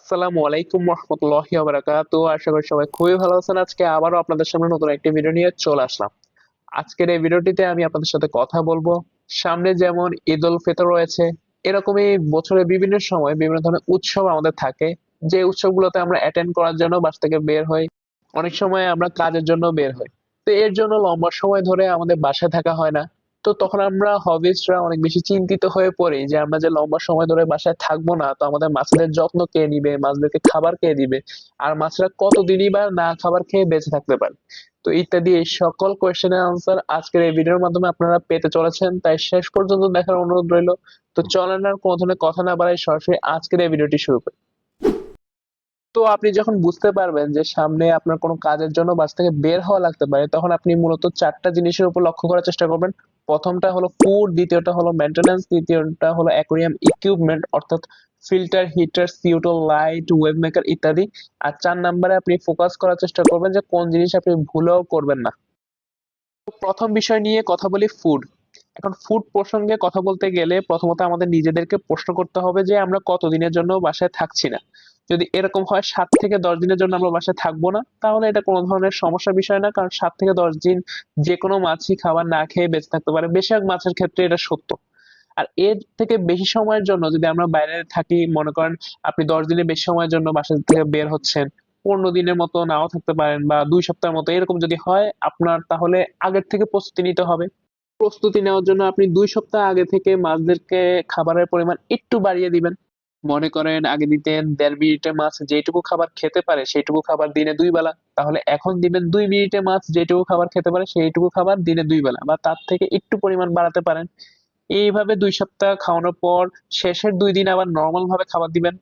আসসালামু আলাইকুম রহমতুল্লাহি ওয়া বারাকাতুহু। আশা করি সবাই খুবই ভালো আছেন। আজকে আবারও আপনাদের সামনে নতুন একটি ভিডিও নিয়ে চলে আসলাম। আজকের এই ভিডিওটিতে আমি আপনাদের সাথে কথা বলবো, সামনে যেমন ঈদ উল ফিতর রয়েছে, এরকমই বছরের বিভিন্ন সময় বিভিন্ন ধরনের উৎসব আমাদের থাকে। যে উৎসবগুলোতে আমরা অ্যাটেন্ড করার জন্য বাসা থেকে বের হই। অনেক সময় আমরা কাজের জন্য বের হই। তো এর জন্য লম্বা সময় ধরে আমাদের বাসায় থাকা হয় না। তো তখন আমরা হবিসরা অনেক বেশি চিন্তিত হয়ে পড়ি যে আমরা যে লম্বা সময় ধরে বাসায় থাকবো না, তো আমাদের মাছদের যত্ন কে নিবে, মাছদেরকে খাবার কে দিবে, আর মাছরা কতদিনই বা না খাবার খেয়ে বেঁচে থাকতে পারে। তো ইত্যাদি এই সকল কোয়েশ্চেনের আনসার আজকের এই ভিডিওর মাধ্যমে আপনারা পেতে চলেছেন, তাই শেষ পর্যন্ত দেখার অনুরোধ রইল। তো চলেন আর কোনো ধরনের কথা না বাড়াই সরাসরি আজকের এই ভিডিওটি শুরু করি। তো আপনি যখন বুঝতে পারবেন যে সামনে আপনার কোনো কাজের জন্য বাসা থেকে বের হওয়া লাগতে পারে, তখন আপনি মূলত ৪ টা জিনিসের উপর লক্ষ্য করার চেষ্টা করবেন। ১ম টা হলো ফুড, দ্বিতীয়টা হলো মেইনটেন্যান্স, তৃতীয়টা হলো অ্যাকুয়ারিয়াম ইকুইপমেন্ট অর্থাৎ filter, heater, CO2 light, wave maker ইত্যাদি। আর ৪ নাম্বারে আপনি ফোকাস করার চেষ্টা করবেন যে কোন জিনিস আপনি ভুলেও করবেন না। তো ১ম বিষয় নিয়ে কথা বলি ফুড। এখন ফুড প্রসঙ্গে কথা বলতে গেলে প্রথমত আমাদের নিজেদেরকে প্রশ্ন করতে হবে যে আমরা কতদিনের জন্য বাসায় থাকছি না। যদি এরকম হয় ৭ থেকে ১০ দিনের জন্য আমরা বাসায় থাকবো না, তাহলে এটা কোনো ধরনের সমস্যার বিষয় না। কারণ ৭ থেকে ১০ দিন যেকোনো মাছই খাবার না খেয়ে বেঁচে থাকতে পারে। বেশিরভাগ মাছের ক্ষেত্রে এটা সত্য। আর এর থেকে বেশি সময়ের জন্য যদি আমরা বাইরে থাকি, মনে করেন আপনি ১০ দিনের বেশি সময়ের জন্য বাসা থেকে বের হচ্ছেন, ১৫ দিনের মতো নাও থাকতে পারেন বা ২ সপ্তাহের মতো এরকম যদি হয় আপনার, তাহলে আগের থেকে প্রস্তুতি নিতে হবে। প্রস্তুতি নেওয়ার জন্য আপনি ২ সপ্তাহ আগে থেকে মাছদেরকে খাবারের পরিমাণ একটু বাড়িয়ে দিবেন। মনে করেন আগে দিতেন ১.৫ মিনিটে মাছ যেইটুকু খাবার খেতে পারে সেইটুকু খাবার দিনে ২ বেলা। তাহলে এখন দিবেন ২ মিনিটে মাছ যেইটুকু খাবার খেতে পারে সেইটুকু খাবার দিনে ২ বেলা বা তার থেকে একটু পরিমাণ বাড়াতে পারেন। এইভাবে ২ সপ্তাহ খাওয়ানোর পর শেষের ২ দিন আবার নরমাল ভাবে খাবার দিবেন।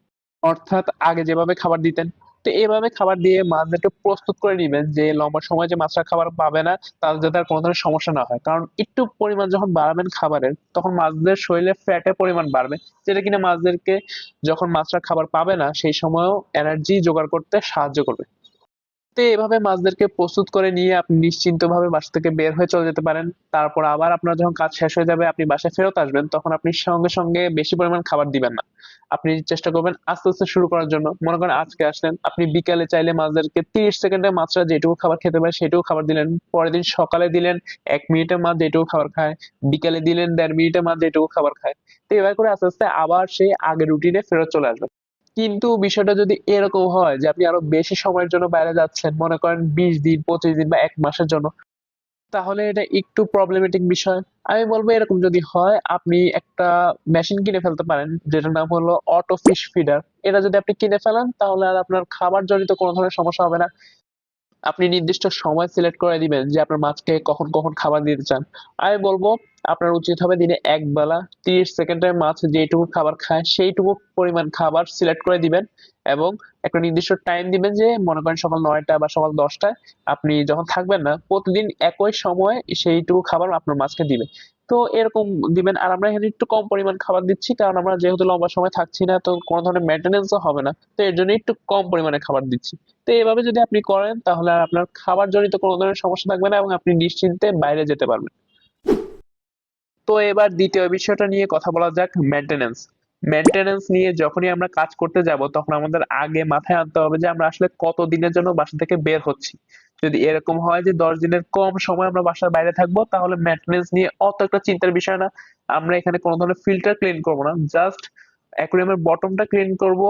অর্থাৎ আগে যেভাবে খাবার দিতেন। তো এভাবে খাবার দিয়ে মাছদেরকে প্রস্তুত করে নিবেন যে লম্বা সময় যে মাছরা খাবার পাবে না, তাদের যাতে আর কোনো ধরনের সমস্যা না হয়। কারণ একটু পরিমাণ যখন বাড়াবেন খাবারের, তখন মাছদের শরীরে ফ্যাটের পরিমাণ বাড়বে। যেটা কিনা মাছদেরকে যখন মাছরা খাবার পাবে না, সেই সময়েও এনার্জি জোগাড় করতে সাহায্য করবে। তো এভাবে মাছদেরকে প্রস্তুত করে নিয়ে আপনি নিশ্চিন্তভাবে বাসা থেকে বের হয়ে চলে যেতে পারেন। তারপর আবার আপনার যখন কাজ শেষ হয়ে যাবে, আপনি বাসায় ফেরত আসবেন, তখন আপনি সঙ্গে, সঙ্গে বেশি পরিমাণ খাবার দিবেন না। আপনি চেষ্টা করবেন আস্তে, আস্তে শুরু করার জন্য। মনে করেন আজকে আসলেন, আপনি বিকালে চাইলে মাছদেরকে ৩০ সেকেন্ডে মাছরা যেটুকু খাবার খেতে পারে সেটুকু খাবার দিলেন। পরের দিন সকালে দিলেন ১ মিনিটে মাছ যেটুকু খাবার খায়, বিকালে দিলেন ১.৫ মিনিটে মাছ যেটুকু খাবার খায়। তো এভাবে করে আস্তে, আস্তে আবার সেই আগের রুটিনে ফেরত চলে আসবেন। কিন্তু বিষয়টা যদি এরকম হয় যে আপনি আরো বেশি সময়ের জন্য বাইরে যাচ্ছেন, মনে করেন ২০ দিন, ২৫ দিন বা ১ মাসের জন্য, তাহলে এটা একটু প্রবলেমেটিক বিষয়। আমি বলব এরকম যদি হয় আপনি একটা মেশিন কিনে ফেলতে পারেন যেটার নাম হলো অটো ফিশ ফিডার। এটা যদি আপনি কিনে ফেলেন তাহলে আর আপনার খাবার জনিত কোনো ধরনের সমস্যা হবে না। আপনি নির্দিষ্ট সময় সিলেক্ট করে দিবেন যে আপনার মাছকে কখন, কখন খাবার দিতে চান। আমি বলব আপনার উচিত হবে দিনে ১ বেলা ৩০ সেকেন্ডের মাছ যেইটুকু খাবার খায় সেইটুকু পরিমাণ খাবার সিলেক্ট করে দিবেন এবং একটা নির্দিষ্ট টাইম দিবেন যে মনে করেন সকাল ৯ টা বা সকাল ১০ টায় আপনি যখন থাকবেন না, প্রতিদিন একই সময়ে সেইটুকু খাবার আপনার মাছকে দিবে। তো এরকম দিবেন। আর আমরা এখানে একটু কম পরিমাণ খাবার দিচ্ছি কারণ আমরা যেহেতু লম্বা সময় থাকছি না, তো কোনো ধরনের মেইনটেন্যান্স ও হবে না। তো এর জন্য একটু কম পরিমাণে খাবার দিচ্ছি। তো এভাবে যদি আপনি করেন তাহলে আর আপনার খাবার জনিত কোনো ধরনের সমস্যা থাকবে না এবং আপনি নিশ্চিন্তে বাইরে যেতে পারবেন। তো এবার দ্বিতীয় বিষয়টা নিয়ে কথা বলা যাক, মেইনটেন্যান্স। মেইনটেন্যান্স নিয়ে যখনই আমরা কাজ করতে যাব তখন আমাদের আগে মাথায় আনতে হবে যে আমরা আসলে কত দিনের জন্য বাসা থেকে বের হচ্ছি। যদি এরকম হয় যে ১০ দিনের কম সময় আমরা বাসার বাইরে থাকবো, তাহলে মেইনটেন্যান্স নিয়ে অত একটা চিন্তার বিষয় না। আমরা এখানে কোনো ধরনের ফিল্টার ক্লিন করব না। জাস্ট অ্যাকুয়ারিয়ামের বটমটা ক্লিন করব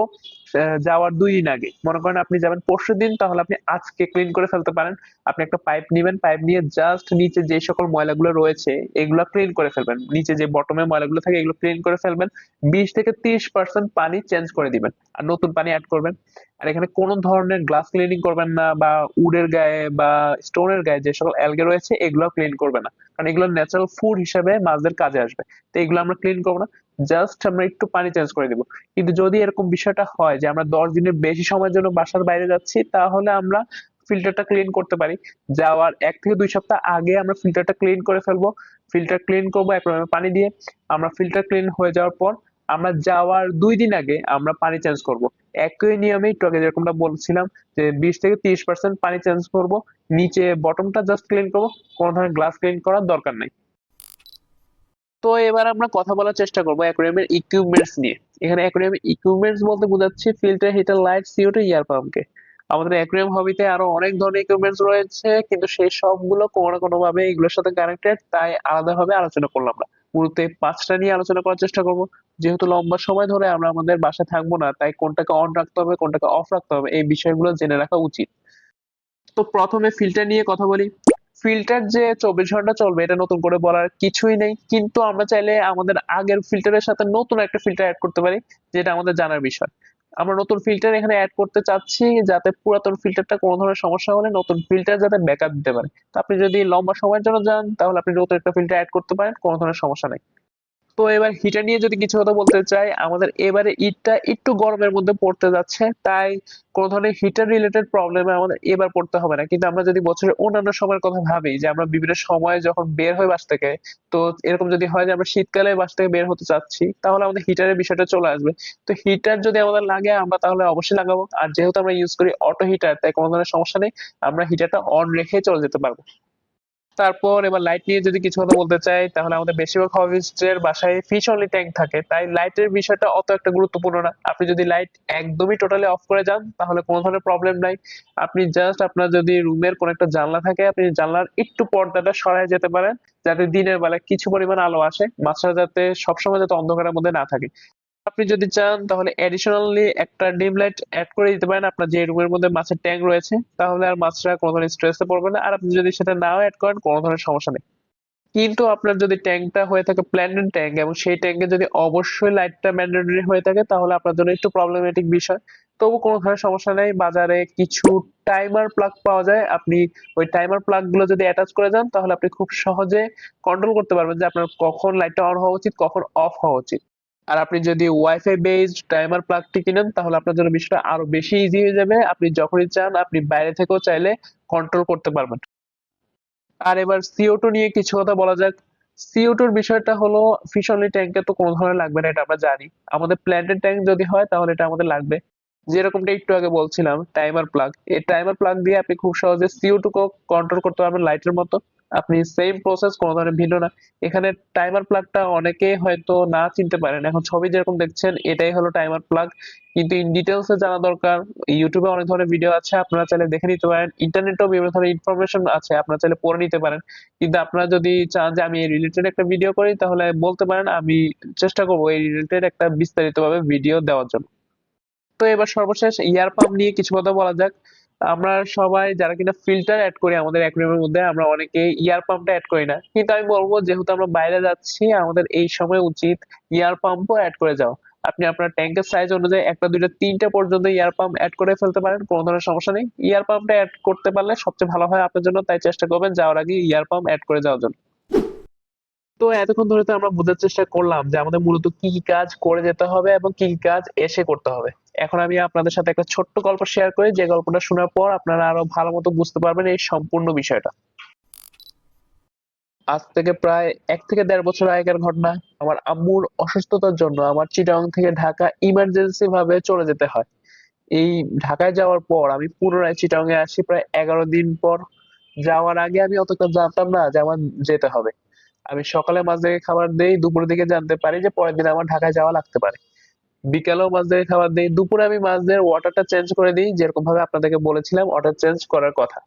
যাওয়ার ২ দিন আগে। মনে করেন আপনি যাবেন পরশুদিন, তাহলে আপনি আজকে ক্লিন করে ফেলতে পারেন। আপনি একটা পাইপ নিবেন, পাইপ নিয়ে জাস্ট নিচে যে সকল ময়লাগুলো রয়েছে এগুলা ক্লিন করে ফেলবেন। নিচে যে বটমে ময়লাগুলো থাকে এগুলো ক্লিন করে ফেলবেন। ২০ থেকে ৩০% পানি চেঞ্জ করে দিবেন। আর নতুন পানি এড করবেন। আর এখানে কোন ধরনের গ্লাস ক্লিনিং করবেন না বা উডের গায়ে বা স্টোনের গায়ে যে সকল অ্যালগে রয়েছে এগুলো ক্লিন করবে না। কারণ এগুলো ন্যাচারাল ফুড হিসেবে মাছদের কাজে আসবে। তো এগুলো আমরা ক্লিন করব না। জাস্ট আমরা একটু পানি চেঞ্জ করে দিব। কিন্তু যদি এরকম বিষয়টা হয় যে আমরা ১০ দিনের বেশি সময়ের জন্য বাসার বাইরে যাচ্ছি, তাহলে আমরা ফিল্টারটা ক্লিন করতে পারি। যাওয়ার ১ থেকে ২ সপ্তাহ আগে আমরা ফিল্টারটা ক্লিন করে ফেলবো। ফিল্টার ক্লিন করবো অ্যাকুয়ারিয়ামে পানি দিয়ে। আমরা ফিল্টার ক্লিন হয়ে যাওয়ার পর আমরা যাওয়ার ২ দিন আগে আমরা পানি চেঞ্জ করব। একই নিয়মে একটু আগে যেরকমটা বলছিলাম যে ২০ থেকে ৩০% পানি চেঞ্জ করব। নিচে বটমটা জাস্ট ক্লিন করব। কোন ধরনের গ্লাস ক্লিন করার দরকার নাই। তো এবার আমরা কথা বলার চেষ্টা করবো অ্যাকুয়ারিয়ামের ইকুইপমেন্টস নিয়ে। এখানে অ্যাকুয়ারিয়ামের ইকুইপমেন্টস বলতে বোঝাচ্ছি ফিল্টার, হিটার, লাইট, CO2, ইয়ার পাম্পকে। আমাদের অ্যাকুয়ারিয়াম হবিতে আরো অনেক ধরনের ইকুইপমেন্টস রয়েছে, কিন্তু সেই সবগুলো কোনো না কোনো ভাবে এগুলোর সাথে কানেক্টেড, তাই আলাদাভাবে আলোচনা করলাম না। মূলত এই 5টা নিয়ে আলোচনা করার চেষ্টা করবো। যেহেতু লম্বা সময় ধরে আমরা আমাদের বাসায় থাকবো না, তাই কোনটাকে অন রাখতে হবে কোনটাকে অফ রাখতে হবে এই বিষয়গুলো জেনে রাখা উচিত। তো প্রথমে ফিল্টার নিয়ে কথা বলি। ফিল্টার যে 24 ঘন্টা চলবে এটা নতুন করে বলার কিছুই নেই, কিন্তু আমরা চাইলে আমাদের আগের ফিল্টারের সাথে নতুন একটা ফিল্টার অ্যাড করতে পারি, যেটা আমাদের জানার বিষয়। আমরা নতুন ফিল্টার এখানে অ্যাড করতে চাচ্ছি, যাতে পুরাতন ফিল্টারটা কোনো ধরনের সমস্যা হলে নতুন ফিল্টার যাতে ব্যাকআপ দিতে পারে। তো আপনি যদি লম্বা সময়ের জন্য যান তাহলে আপনি নতুন একটা ফিল্টার অ্যাড করতে পারেন, কোনো ধরনের সমস্যা নেই। তো এবার হিটার নিয়ে যদি কিছু কথা বলতে চাই, আমাদের এবারে ঈদটা একটু গরমের মধ্যে পড়তে যাচ্ছে, তাই কোনো ধরনের হিটার রিলেটেড প্রবলেমে আমাদের এবার পড়তে হবে না। কিন্তু আমরা যদি বছরের অন্যান্য সময়ের কথা ভাবি, যে আমরা বিভিন্ন সময় যখন বের হই বাসা থেকে, তো এরকম যদি হয় যে আমরা শীতকালে বাসা থেকে বের হতে চাচ্ছি, তাহলে আমাদের হিটারের বিষয়টা চলে আসবে। তো হিটার যদি আমাদের লাগে আমরা তাহলে অবশ্যই লাগাবো। আর যেহেতু আমরা ইউজ করি অটো হিটার, তাই কোনো ধরনের সমস্যা নেই, আমরা হিটারটা অন রেখে চলে যেতে পারবো। তারপর এবার লাইট নিয়ে যদি কিছু কথা বলতে চাই, তাহলে আমাদের বেশিরভাগ হবিস্টের বাসায় ফিশ অনলি ট্যাঙ্ক থাকে, তাই লাইটের বিষয়টা অত একটা গুরুত্বপূর্ণ না। আপনি যদি লাইট একদমই টোটালি অফ করে যান তাহলে কোনো ধরনের প্রবলেম নাই। আপনি জাস্ট আপনার যদি রুমের কোনো একটা জানলা থাকে, আপনি জানলার একটু পর্দাটা সরায় যেতে পারেন, যাতে দিনের বেলায় কিছু পরিমাণ আলো আসে, মাছরা যাতে সবসময় যাতে অন্ধকারের মধ্যে না থাকে। আপনি যদি চান তাহলে অ্যাডিশনালি একটা ডিম লাইট এড করে দিতে পারেন আপনার যে রুমের মধ্যে মাছের ট্যাঙ্ক রয়েছে, তাহলে আর মাছরা কোনো ধরনের স্ট্রেসে পড়বে না। আর আপনি যদি সেটা নাও এড করেন কোনো ধরনের সমস্যা নেই। কিন্তু আপনার যদি ট্যাঙ্কটা হয়ে থাকে প্ল্যান্টেড ট্যাঙ্ক এবং সেই ট্যাঙ্কে যদি অবশ্যই লাইটটা ম্যান্ডেটরি হয়ে থাকে, তাহলে আপনার জন্য একটু প্রবলেমেটিক বিষয়। তবু কোনো ধরনের সমস্যা নেই, বাজারে কিছু টাইমার প্লাগ পাওয়া যায়। আপনি ওই টাইমার প্লাগ গুলো যদি অ্যাটাচ করে যান তাহলে আপনি খুব সহজে কন্ট্রোল করতে পারবেন যে আপনার কখন লাইটটা অন হওয়া উচিত কখন অফ হওয়া উচিত। আর আপনি যদি ওয়াইফাই বেসড টাইমার প্লাগটি কিনেন তাহলে আপনার জন্য বিষয়টা আরো বেশি ইজি হয়ে যাবে। আপনি যখনই চান আপনি বাইরে থেকেও চাইলে কন্ট্রোল করতে পারবেন। আর এবার CO2 নিয়ে কিছু কথা বলা যাক। CO2 র বিষয়টা হলো ফিশ অনলি ট্যাঙ্কে তো কোনো ধরনের লাগবে না, এটা আমরা জানি। আমাদের প্ল্যান্টেড ট্যাঙ্ক যদি হয় তাহলে এটা আমাদের লাগবে। যেরকমটা একটু আগে বলছিলাম টাইমার প্লাগ, এই টাইমার প্লাগ দিয়ে আপনি খুব সহজে CO2 কেও কন্ট্রোল করতে পারবেন লাইটের মতো। আপনি সেম প্রসেস, কোনো ধরনের ভিন্ন না। এখানে টাইমার প্লাগটা অনেকে হয়তো না চিনতে পারেন, এখন ছবি যেরকম দেখছেন এটাই হলো টাইমার প্লাগ, কিন্তু ইন ডিটেলস এ জানা দরকার। ইউটিউবে অনেক ধরনের ভিডিও আছে, আপনারা চাইলে দেখে নিতে পারেন। ইন্টারনেটেও বিভিন্ন ধরনের ইনফরমেশন আছে, আপনারা চাইলে পড়ে নিতে পারেন। কিন্তু আপনারা যদি চান যে আমি এই রিলেটেড একটা ভিডিও করি তাহলে বলতে পারেন, আমি চেষ্টা করবো এই রিলেটেড একটা বিস্তারিতভাবে ভিডিও দেওয়ার জন্য। তো এবার সর্বশেষ ইয়ার পাম্প নিয়ে কিছু কথা বলা যাক। আমরা সবাই যারা কিনা ফিল্টার অ্যাড করি আমাদের অ্যাকুয়ারিয়ামের মধ্যে, আমরা অনেকে ইয়ার পাম্পটা অ্যাড করি না, কিন্তু আমি বলবো যেহেতু আমরা বাইরে যাচ্ছি আমাদের এই সময় উচিত ইয়ার পাম্পও অ্যাড করে যাওয়া। আপনি আপনার ট্যাঙ্কের সাইজ অনুযায়ী একটা দুইটা তিনটা পর্যন্ত ইয়ার পাম্প অ্যাড করে ফেলতে পারেন, কোনো ধরনের সমস্যা নেই। ইয়ার পাম্পটা অ্যাড করতে পারলে সবচেয়ে ভালো হয় আপনার জন্য, তাই চেষ্টা করবেন যাওয়ার আগে ইয়ার পাম্প অ্যাড করে যাওয়ার জন্য। তো এতক্ষণ ধরে তো আমরা বোঝার চেষ্টা করলাম যে আমাদের মূলত কি কি কাজ করে যেতে হবে এবং কি কি কাজ এসে করতে হবে। এখন আমি আপনাদের সাথে একটা ছোট্ট গল্প শেয়ার করি, যে গল্পটা শোনার পর আপনারা আরো ভালো মতো বুঝতে পারবেন এই সম্পূর্ণ বিষয়টা। আজ থেকে প্রায় 1 থেকে 1.5 বছর আগেকার ঘটনা। আমার আম্মুর অসুস্থতার জন্য আমার চিটাগং থেকে ঢাকা ইমার্জেন্সি ভাবে চলে যেতে হয়। এই ঢাকায় যাওয়ার পর আমি পুনরায় চিটাগং এ আসি প্রায় 11 দিন পর। যাওয়ার আগে আমি অতটা জানতাম না যে আমার যেতে হবে। আমি সকালে মাঝদিকে খাবার দেই, দুপুরের দিকে জানতে পারি যে পরের দিন আমার ঢাকায় যাওয়া লাগতে পারে। বিকালেও মাঝদিকে খাবার দেই, দুপুরে আমি মাঝদের ওয়াটারটা চেঞ্জ করে দিই, যেরকম ভাবে আপনাদেরকে বলেছিলাম ওয়াটার চেঞ্জ করার কথা।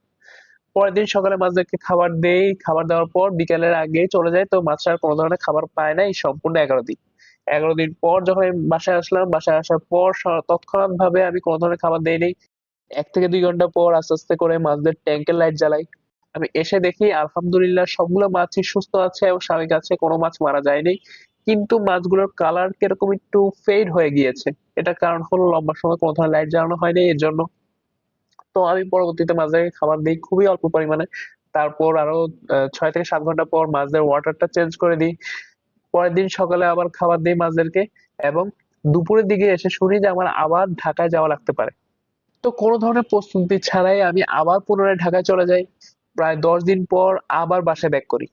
পরের দিন সকালে মাছদেরকে খাবার দেই, খাবার দেওয়ার পর বিকেলের আগে চলে যায়, তো মাছরা আর কোনো ধরনের খাবার পায় না এই সম্পূর্ণ 11 দিন। 11 দিন পর যখন আমি বাসায় আসলাম, বাসায় আসার পর তৎক্ষণাৎ ভাবে আমি কোনো ধরনের খাবার দেই নাই। 1 থেকে 2 ঘন্টা পর আস্তে আস্তে করে মাছদের ট্যাঙ্কের লাইট জ্বালাই। আমি এসে দেখি আলহামদুলিল্লাহ সবগুলো মাছই সুস্থ আছে এবং স্বাভাবিক আছে, কোনো মাছ মারা যায়নি। কিন্তু মাছগুলোর কালার কিরকম একটু ফেড হয়ে গিয়েছে। এটার কারণ হলো লম্বা সময় কোনো ধরনের লাইট জ্বালানো হয়নি এর জন্য। তো আমি পরবর্তীতে মাছদেরকে খাবার দিই খুবই অল্প পরিমাণে। তারপর আরো 6 থেকে 7 ঘন্টা পর মাছদের ওয়াটারটা চেঞ্জ করে দিই। পরের দিন সকালে আবার খাবার দিই মাছদেরকে, এবং দুপুরের দিকে এসে শুনি যে আমার আবার ঢাকায় যাওয়া লাগতে পারে। তো কোনো ধরনের প্রস্তুতি ছাড়াই আমি আবার পুনরায় ঢাকায় চলে যাই। প্রায় 10 দিন পর আবার বাসায় ব্যাক করি।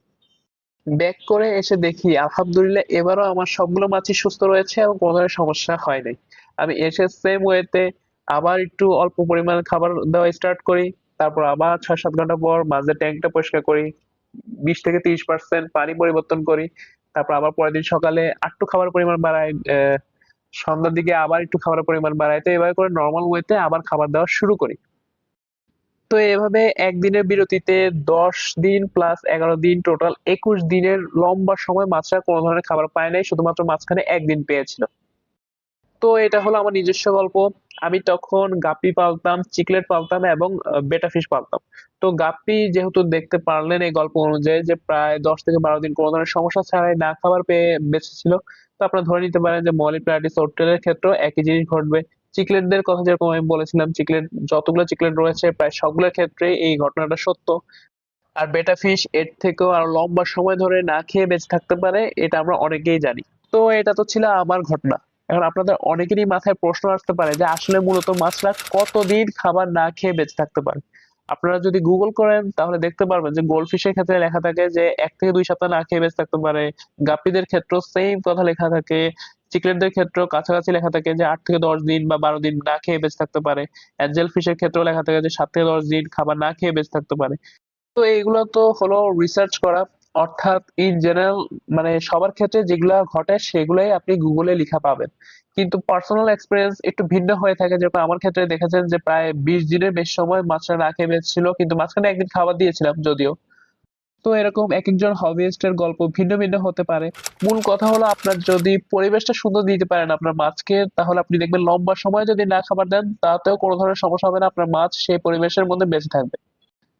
ব্যাক করে এসে দেখি আলহামদুলিল্লাহ এবারও আমার সবগুলো মাছই সুস্থ রয়েছে এবং কোনো ধরনের সমস্যা হয় নাই। আমি এসে সেম ওয়েতে আবার একটু অল্প পরিমাণ খাবার দেওয়া স্টার্ট করি। তারপর আবার 6-7 ঘন্টা পর মাছের ট্যাঙ্কটা পরিষ্কার করি। 20 থেকে 30% পানি পরিবর্তন করি। তারপর আবার পরের দিন সকালে একটু খাবারের পরিমাণ বাড়াই, সন্ধ্যার দিকে আবার একটু খাবারের পরিমাণ বাড়াই। তো এভাবে করে নরমাল ওয়েতে আবার খাবার দেওয়া শুরু করি। তো এভাবে একদিনের বিরতিতে 10 দিন প্লাস 11 দিন, টোটাল 21 দিনের লম্বা সময় মাছরা কোনো ধরনের খাবার পায় নাই, শুধুমাত্র মাঝখানে একদিন পেয়েছিল। তো এটা হলো আমার নিজস্ব গল্প। আমি তখন গাপ্পি পালতাম, চিকলেট পালতাম এবং বেটা ফিশ পালতাম। তো গাপ্পি যেহেতু দেখতে পারলেন এই গল্প অনুযায়ী যে প্রায় ১০ থেকে ১২ দিন কোনো ধরনের সমস্যা ছাড়াই না খাবার পেয়ে বেঁচে ছিল। তো আপনারা ধরে নিতে পারেন যে মলিপ্লাটিস হোটেলের ক্ষেত্রেও একই জিনিস ঘটবে। চিকলেটদের কথা যেরকম আমি বলেছিলাম, চিকলেট যতগুলো চিকলেট রয়েছে প্রায় সবগুলোর ক্ষেত্রেই এই ঘটনাটা সত্য। আর বেটা ফিশ এর থেকেও আরো লম্বা সময় ধরে না খেয়ে বেঁচে থাকতে পারে, এটা আমরা অনেকেই জানি। তো এটা তো ছিল আমার ঘটনা। এখন আপনাদের অনেকেরই মাথায় প্রশ্ন আসতে পারে যে আসলে মূলত মাছরা কতদিন খাবার না খেয়ে বেঁচে থাকতে পারে। আপনারা যদি গুগল করেন তাহলে দেখতে পারবেন যে গোল্ডফিশের ক্ষেত্রে লেখা থাকে যে ১ থেকে ২ সপ্তাহ না খেয়ে বেঁচে থাকতে পারে। গাপ্পিদের ক্ষেত্রেও সেম কথা লেখা থাকে। চিকলেটদের ক্ষেত্রেও কাছাকাছি লেখা থাকে যে ৮ থেকে ১০ দিন বা ১২ দিন না খেয়ে বেঁচে থাকতে পারে। অ্যাঞ্জেল ফিশের ক্ষেত্রেও লেখা থাকে যে ৭ থেকে ১০ দিন খাবার না খেয়ে বেঁচে থাকতে পারে। তো এইগুলো তো হলো রিসার্চ করা, অর্থাৎ ইন জেনারেল মানে সবার ক্ষেত্রে যেগুলা ঘটে সেগুলাই আপনি গুগলে লিখা পাবেন। কিন্তু পার্সোনাল এক্সপেরিয়েন্স একটু ভিন্ন হয়ে থাকে, যেরকম আমার ক্ষেত্রে দেখেছেন যে প্রায় ২০ দিনের বেশি সময় মাছটা না খেয়ে বেঁচেছিল, কিন্তু মাঝখানে একদিন খাবার দিয়েছিলাম যদিও। তো এরকম একেকজন হবিস্টের গল্প ভিন্ন ভিন্ন হতে পারে। মূল কথা হলো আপনার যদি পরিবেশটা সুন্দর দিতে পারেন আপনার মাছকে, তাহলে আপনি দেখবেন লম্বা সময় যদি না খাবার দেন তাতেও কোনো ধরনের সমস্যা হবে না, আপনার মাছ সেই পরিবেশের মধ্যে বেঁচে থাকবে।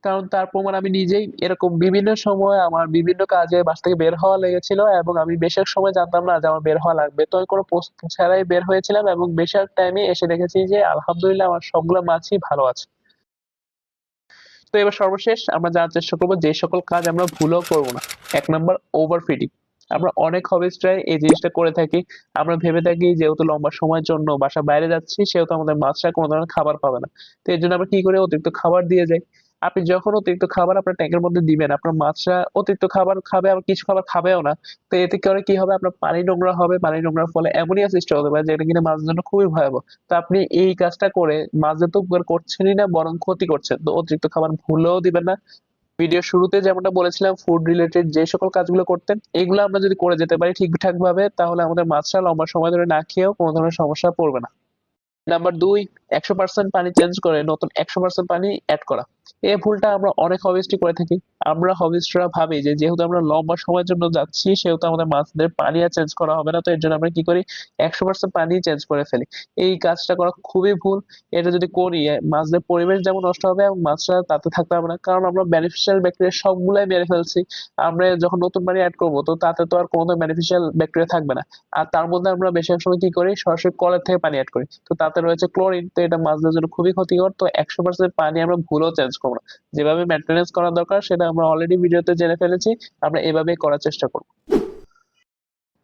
কারণ তার প্রমাণ আমি নিজেই। এরকম বিভিন্ন সময় আমার বিভিন্ন কাজে বাসা থেকে বের হওয়া লেগেছিল এবং আমি বেশিরভাগ সময় জানতাম না যে আমার বের হওয়া লাগবে। তো আমি কোনো প্রস্তুতি ছাড়াই বের হয়েছিলাম এবং বেশিরভাগ টাইমে এসে দেখেছি যে আলহামদুলিল্লাহ আমার সবগুলো মাছই ভালো আছে। তো এবার সর্বশেষ আমরা জানার চেষ্টা করব যে সকল কাজ আমরা ভুলেও করব না। ১ নাম্বার ওভার ফিডিং। আমরা অনেক হবিস্টরাই এই জিনিসটা করে থাকি। আমরা ভেবে থাকি যেহেতু লম্বা সময়ের জন্য বাসার বাইরে যাচ্ছি সেহেতু আমাদের মাছরা কোনো ধরনের খাবার পাবে না। তো এর জন্য আমরা কি করি, অতিরিক্ত খাবার দিয়ে যাই। আপনি যখন অতিরিক্ত খাবার আপনার ট্যাংকের মধ্যে দিবেন, আপনার মাছরা অতিরিক্ত খাবার খাবে, আবার কিছু খাবার খাবেও না। তো এতে করে কি হবে, আপনার পানি নোংরা হবে। পানি নোংরার ফলে অ্যামোনিয়া সৃষ্টি হতে পারে, যেটা কিনা মাছের জন্য খুবই ভয়াবহ। তো আপনি এই কাজটা করে মাছদের তো উপকার করছেনই না, বরং ক্ষতি করছেন। তো অতিরিক্ত খাবার ভুলেও দিবেন না। ভিডিওর শুরুতে যেমনটা বলেছিলাম ফুড রিলেটেড যে সকল কাজগুলো করতেন, এগুলো আমরা যদি করে যেতে পারি ঠিকঠাক ভাবে, তাহলে আমাদের মাছরা লম্বা সময় ধরে না খেয়েও কোনো ধরনের সমস্যায় পড়বে না। নাম্বার ২, ১০০% পানি চেঞ্জ করে নতুন ১০০% পানি এড করা। এই ভুলটা আমরা অনেক হবিস্টই করে থাকি। আমরা হবিস্টরা ভাবি যে যেহেতু আমরা লম্বা সময়ের জন্য যাচ্ছি সেহেতু আমাদের মাছদের পানি আর চেঞ্জ করা হবে না। তো এর জন্য আমরা কি করি, ১০০% পানি চেঞ্জ করে ফেলি। এই কাজটা করা খুবই ভুল। এটা যদি করি মাছদের পরিবেশ যেমন নষ্ট হবে এবং মাছরা তাতে থাকতে পারবে না। কারণ আমরা বেনিফিশিয়াল ব্যাকটেরিয়া সবগুলাই মেরে ফেলছি। আমরা যখন নতুন পানি এড করব তো তাতে তো আর কোনো বেনিফিশিয়াল ব্যাকটেরিয়া থাকবে না। আর তার মধ্যে আমরা বেশিরভাগ সময় কি করি, সরাসরি কলের থেকে পানি এড করি। তো তাতে রয়েছে ক্লোরিন। তো এটা মাছদের জন্য খুবই ক্ষতিকর। তো ১০০% পানি আমরা ভুলেও চেঞ্জ করব না। যেভাবে মেইনটেন্যান্স করা দরকার সেটা আমরা অলরেডি ভিডিওতে জেনে ফেলেছি। আমরা এভাবেই করার চেষ্টা করব।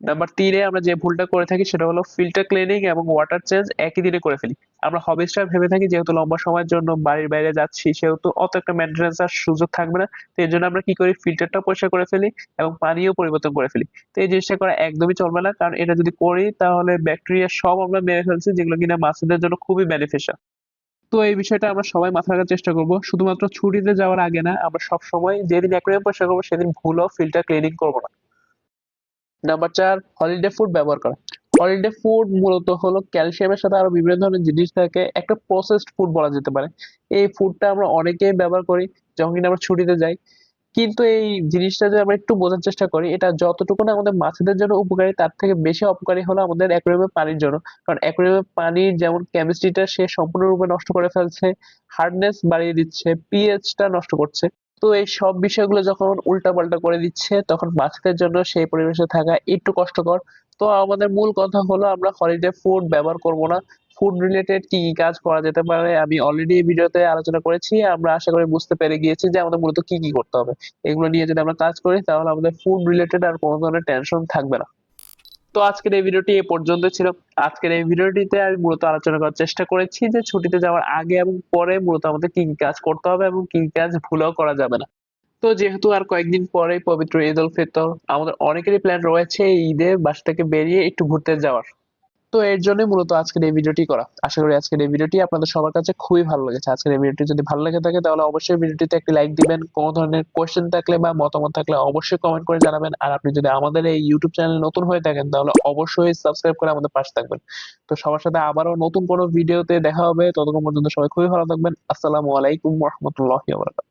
নাম্বার ৩ এ আমরা যে ভুলটা করে থাকি সেটা হলো ফিল্টার ক্লিনিং এবং ওয়াটার চেঞ্জ একই দিনে করে ফেলি। আমরা হবিস্টার ভেবে থাকি যেহেতু লম্বা সময়ের জন্য বাড়ির বাইরে যাচ্ছি সেহেতু অত একটা মেইনটেন্যান্স আর সুযোগ থাকবে না। তো এজন্য আমরা কি করি, ফিল্টারটাও পরিষ্কার করে ফেলি এবং পানিও পরিবর্তন করে ফেলি। তো এই জিনিসটা করা একদমই চলবে না। কারণ এটা যদি করি তাহলে ব্যাকটেরিয়া সব আমরা মেরে ফেলছি, যেগুলো কিনা মাছেদের জন্য খুবই বেনিফিশিয়াল। তো এই বিষয়টা আমরা সবাই মাথায় রাখার চেষ্টা করব। শুধুমাত্র ছুটিতে যাওয়ার আগে না, আমরা সবসময় যেদিন অ্যাকুয়ারিয়াম পরিষ্কার করব সেদিন ভুলেও ফিল্টার ক্লিনিং করব না। নাম্বার ৪, হলিডে ফুড ব্যবহার করা। হলিডে ফুড মূলত হলো ক্যালসিয়ামের সাথে আরো বিভিন্ন ধরনের জিনিস থাকে। একটা প্রসেসড ফুড বলা যেতে পারে। এই ফুডটা আমরা অনেকেই ব্যবহার করি যখন কিনা আমরা ছুটিতে যাই। কিন্তু এই জিনিসটা যদি আমরা একটু বোঝার চেষ্টা করি, এটা যতটুকু না আমাদের মাছেদের জন্য উপকারী তার থেকে বেশি অপকারী হলো আমাদের অ্যাকুয়ারিয়ামের পানির জন্য। কারণ অ্যাকুয়ারিয়ামের পানির যেমন কেমিস্ট্রিটা সে সম্পূর্ণরূপে নষ্ট করে ফেলছে, হার্ডনেস বাড়িয়ে দিচ্ছে, পিএইচটা নষ্ট করছে। তো এই সব বিষয়গুলো যখন উল্টাপাল্টা করে দিচ্ছে তখন মাছেদের জন্য সেই পরিবেশে থাকা একটু কষ্টকর। তো আমাদের মূল কথা হলো আমরা হলিডে ফুড ব্যবহার করব না। ফুড রিলেটেড কি, কি কাজ করা যেতে পারে আমি অলরেডি এই ভিডিওতে আলোচনা করেছি। আমরা আশা করি বুঝতে পেরে গিয়েছি যে আমাদের মূলত কি, কি করতে হবে। এগুলো নিয়ে যদি আমরা কাজ করি তাহলে আমাদের ফুড রিলেটেড আর কোনো ধরনের টেনশন থাকবে না। তো আজকের এই ভিডিওটি এ পর্যন্ত ছিল। আজকের এই ভিডিওটিতে আমি মূলত আলোচনা করার চেষ্টা করেছি যে ছুটিতে যাওয়ার আগে এবং পরে মূলত আমাদের কি, কি কাজ করতে হবে এবং কি, কি কাজ ভুলেও করা যাবে না। তো যেহেতু আর কয়েকদিন পরেই পবিত্র ঈদ উল ফিতর, আমাদের অনেকেরই প্ল্যান রয়েছে এই ঈদে বাসা থেকে বেরিয়ে একটু ঘুরতে যাওয়ার। তো এর জন্য মূলত আজকের এই ভিডিওটি করা। আশা করি আজকের এই ভিডিওটি আপনাদের সবার কাছে খুবই ভালো লেগেছে। আজকের এই ভিডিওটি যদি ভালো লেগে থাকে তাহলে অবশ্যই ভিডিওটিতে একটি লাইক দিবেন। কোনো ধরনের কোয়েশ্চেন থাকলে বা মতামত থাকলে অবশ্যই কমেন্ট করে জানাবেন। আর আপনি যদি আমাদের এই ইউটিউব চ্যানেলে নতুন হয়ে থাকেন তাহলে অবশ্যই সাবস্ক্রাইব করে আমাদের পাশে থাকবেন। তো সবার সাথে আবারও নতুন কোনো ভিডিওতে দেখা হবে। ততক্ষণ পর্যন্ত সবাই খুবই ভালো থাকবেন। আসসালামু আলাইকুম ওয়া রাহমাতুল্লাহি ওয়া বারাকাতুহু।